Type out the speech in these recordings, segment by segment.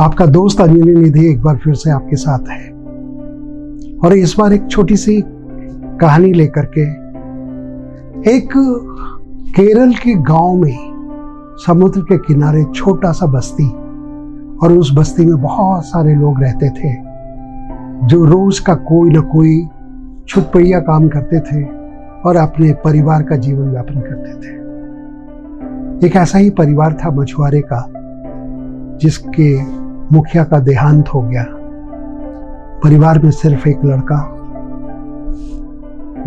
आपका दोस्त अंजलि निधि एक बार फिर से आपके साथ है और इस बार एक छोटी सी कहानी लेकर के एक केरल के गांव में समुद्र के किनारे छोटा सा बस्ती और उस बस्ती में बहुत सारे लोग रहते थे जो रोज का कोई ना कोई छुटपैया काम करते थे और अपने परिवार का जीवन यापन करते थे। एक ऐसा ही परिवार था मछुआरे का जिसके मुखिया का देहांत हो गया। परिवार में सिर्फ एक लड़का,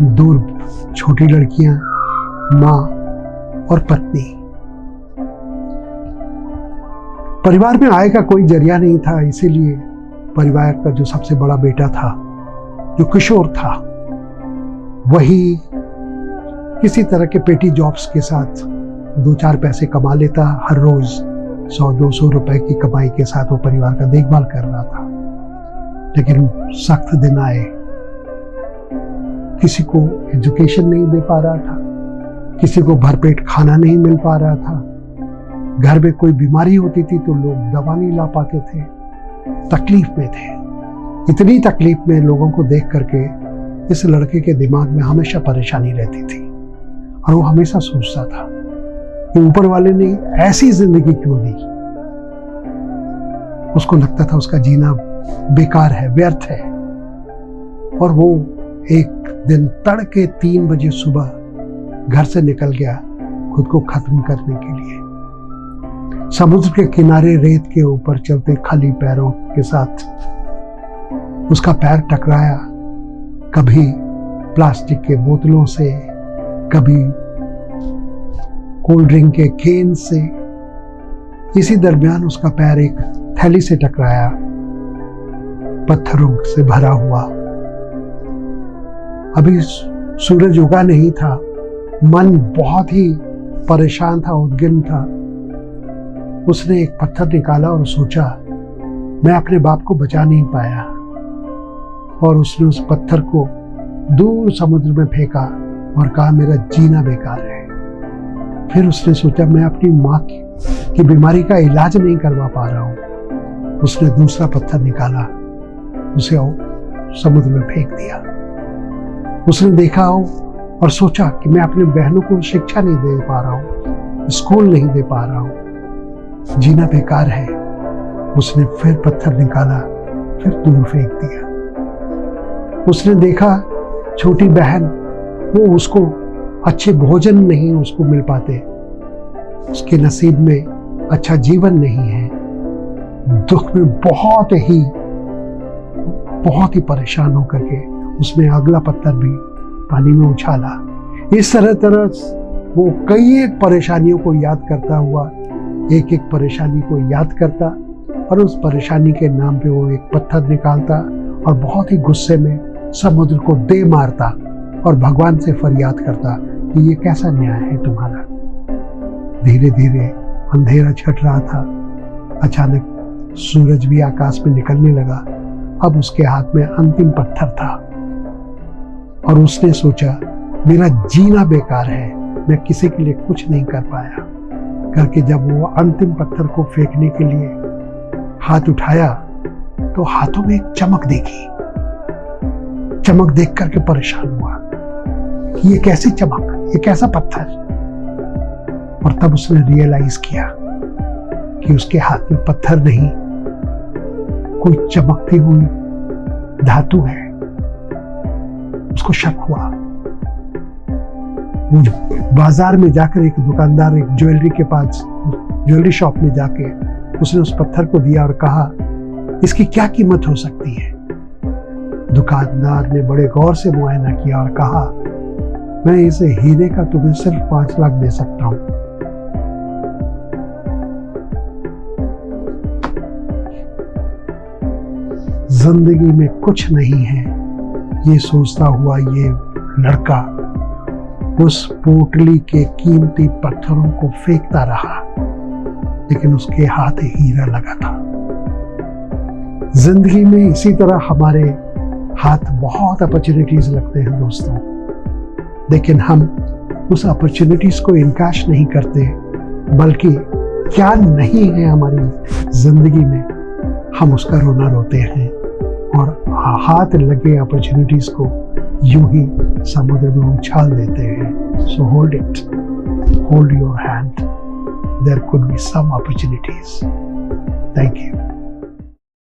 दो छोटी लड़कियां, मां और पत्नी। परिवार में आय का कोई जरिया नहीं था, इसीलिए परिवार का जो सबसे बड़ा बेटा था, जो किशोर था, वही किसी तरह के पेटी जॉब्स के साथ 2-4 पैसे कमा लेता। हर रोज 100-200 रुपए की कमाई के साथ वो परिवार का देखभाल कर रहा था। लेकिन सख्त दिन आए, किसी को एजुकेशन नहीं दे पा रहा था, किसी को भरपेट खाना नहीं मिल पा रहा था। घर में कोई बीमारी होती थी तो लोग दवा नहीं ला पाते थे, तकलीफ में थे। इतनी तकलीफ में लोगों को देख करके इस लड़के के दिमाग में हमेशा परेशानी रहती थी और वो हमेशा सोचता था कि ऊपर वाले ने ऐसी जिंदगी क्यों दी। उसको लगता था उसका जीना बेकार है, व्यर्थ है। और वो एक दिन तड़के 3 बजे सुबह घर से निकल गया खुद को खत्म करने के लिए। समुद्र के किनारे रेत के ऊपर चलते खाली पैरों के साथ उसका पैर टकराया, कभी प्लास्टिक के बोतलों से, कभी कोल्ड ड्रिंक के केन से। इसी दरमियान उसका पैर एक थैली से टकराया, पत्थरों से भरा हुआ। अभी सूरज उगा नहीं था, मन बहुत ही परेशान था, उद्विग्न था। उसने एक पत्थर निकाला और सोचा मैं अपने बाप को बचा नहीं पाया, और उसने उस पत्थर को दूर समुद्र में फेंका और कहा मेरा जीना बेकार है। फिर उसने सोचा मैं अपनी माँ की बीमारी का इलाज नहीं करवा पा रहा हूँ। उसने दूसरा पत्थर निकाला, उसे समुद्र में फेंक दिया। उसने देखा और सोचा कि मैं अपने बहनों को शिक्षा नहीं दे पा रहा हूँ, स्कूल नहीं दे पा रहा हूँ, जीना बेकार है। उसने फिर पत्थर निकाला, फिर दूर फेंक दिया। उसने देखा छोटी बहन, वो उसको अच्छे भोजन नहीं उसको मिल पाते, उसके नसीब में अच्छा जीवन नहीं है। दुख में बहुत ही परेशान होकर के उसने अगला पत्थर भी पानी में उछाला। इस तरह वो कई एक परेशानियों को याद करता हुआ एक एक परेशानी को याद करता और उस परेशानी के नाम पे वो एक पत्थर निकालता और बहुत ही गुस्से में समुद्र को दे मारता और भगवान से फरियाद करता कि ये कैसा न्याय है तुम्हारा। धीरे धीरे अंधेरा छट रहा था। अचानक सूरज भी आकाश में निकलने लगा। अब उसके हाथ में अंतिम पत्थर था और उसने सोचा मेरा जीना बेकार है, मैं किसी के लिए कुछ नहीं कर पाया करके जब वो अंतिम पत्थर को फेंकने के लिए हाथ उठाया तो हाथों में एक चमक देखी। चमक देख करके परेशान हुआ कि ये कैसी चमक, ये कैसा पत्थर। और तब उसने रियलाइज किया कि उसके हाथ में पत्थर नहीं, कोई चमकती हुई धातु है। उसको शक हुआ। वो बाजार में जाकर एक दुकानदार, एक ज्वेलरी के पास, ज्वेलरी शॉप में जाके उसने उस पत्थर को दिया और कहा इसकी क्या कीमत हो सकती है। दुकानदार ने बड़े गौर से मुआयना किया और कहा मैं इसे हीरे का तुम्हें सिर्फ 5 लाख दे सकता हूं। जिंदगी में कुछ नहीं है, ये सोचता हुआ ये लड़का उस पोटली के कीमती पत्थरों को फेंकता रहा, लेकिन उसके हाथ हीरा लगा था। जिंदगी में इसी तरह हमारे हाथ बहुत अपॉर्चुनिटीज लगते हैं दोस्तों, लेकिन हम उस अपॉर्चुनिटीज को इनकाश नहीं करते, बल्कि क्या नहीं है हमारी जिंदगी में हम उसका रोना रोते हैं और हाथ लगे अपॉर्चुनिटीज को यूं ही समुद्र में उछाल देते हैं। So hold it, hold your hand, there could be some opportunities. Thank you.